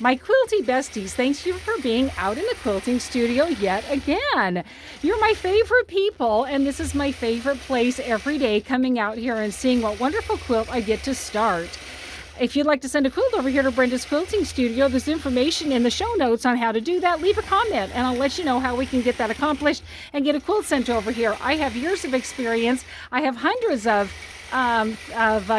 My quilty besties, thanks you for being out in the quilting studio yet again. You're my favorite people, and this is my favorite place every day, coming out here and seeing what wonderful quilt I get to start. If you'd like to send a quilt over here to Brenda's Quilting Studio, there's information in the show notes on how to do that. Leave a comment, and I'll let you know how we can get that accomplished and get a quilt sent over here. I have years of experience. I have hundreds of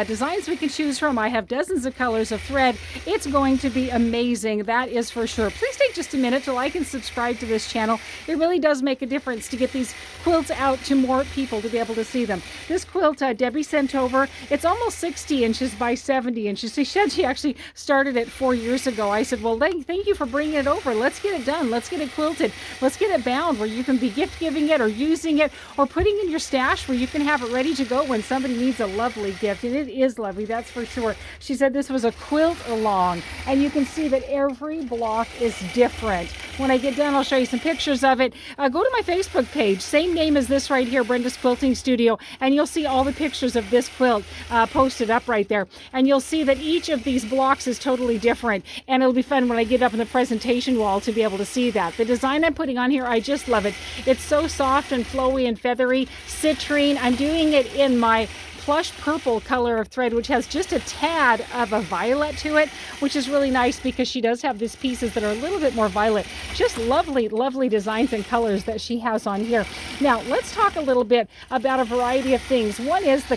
designs we can choose from. I have dozens of colors of thread. It's going to be amazing, that is for sure. Please take just a minute to like and subscribe to this channel. It really does make a difference to get these quilts out to more people to be able to see them. This quilt Debbie sent over, it's almost 60 inches by 70 inches. She said she actually started it 4 years ago. I said, well, thank you for bringing it over. Let's get it done. Let's get it quilted. Let's get it bound where you can be gift giving it or using it or putting in your stash where you can have it ready to go when somebody needs a lovely gift. And it is lovely, that's for sure. She said this was a Quilt-Along, and you can see that every block is different. When I get done, I'll show you some pictures of it. Go to my Facebook page, same name as this right here, Brenda's Quilting Studio, and you'll see all the pictures of this quilt posted up right there. And you'll see that each of these blocks is totally different, and it'll be fun when I get up in the presentation wall to be able to see that. The design I'm putting on here, I just love it. It's so soft and flowy and feathery. Citrine, I'm doing it in my Plush Purple color of thread, which has just a tad of a violet to it, which is really nice because she does have these pieces that are a little bit more violet. Just lovely, lovely designs and colors that she has on here. Now, let's talk a little bit about a variety of things. One is the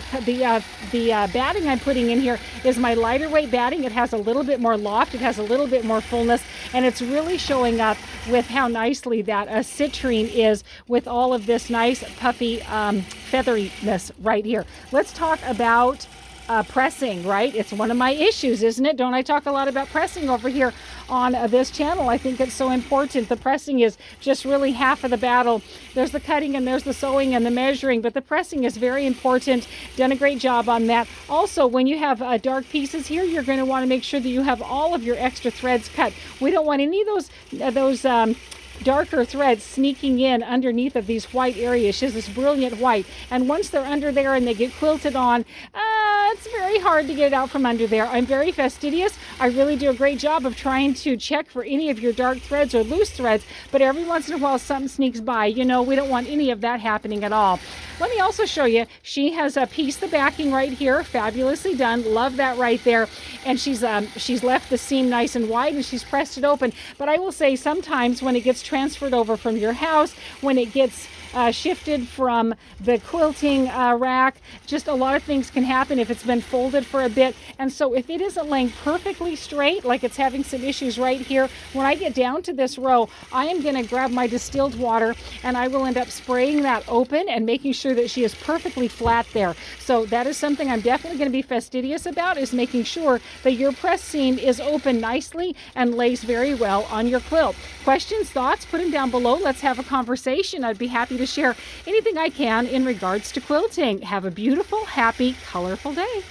batting I'm putting in here is my lighter weight batting. It has a little bit more loft. It has a little bit more fullness, and it's really showing up with how nicely that citrine is with all of this nice puffy featheriness right here. Let's talk about pressing, right? It's one of my issues, isn't it? Don't I talk a lot about pressing over here on this channel? I think it's so important. The pressing is just really half of the battle. There's the cutting and there's the sewing and the measuring, but the pressing is very important. Done a great job on that. Also, when you have dark pieces here, you're going to want to make sure that you have all of your extra threads cut. We don't want any of those darker threads sneaking in underneath of these white areas. She has this brilliant white, and once they're under there and they get quilted on, it's very hard to get it out from under there. I'm very fastidious. I really do a great job of trying to check for any of your dark threads or loose threads, but every once in a while something sneaks by. You know, we don't want any of that happening at all. Let me also show you, she has a piece, the backing right here, fabulously done. Love that right there. And she's left the seam nice and wide, and she's pressed it open. But I will say sometimes when it gets transferred over from your house, when it gets shifted from the quilting rack, just a lot of things can happen if it's been folded for a bit. And so if it isn't laying perfectly straight, like it's having some issues right here, when I get down to this row, I am going to grab my distilled water and I will end up spraying that open and making sure that she is perfectly flat there. So that is something I'm definitely going to be fastidious about, is making sure that your press seam is open nicely and lays very well on your quilt. Questions, thoughts, put them down below. Let's have a conversation. I'd be happy to share anything I can in regards to quilting. Have a beautiful, happy, colorful day.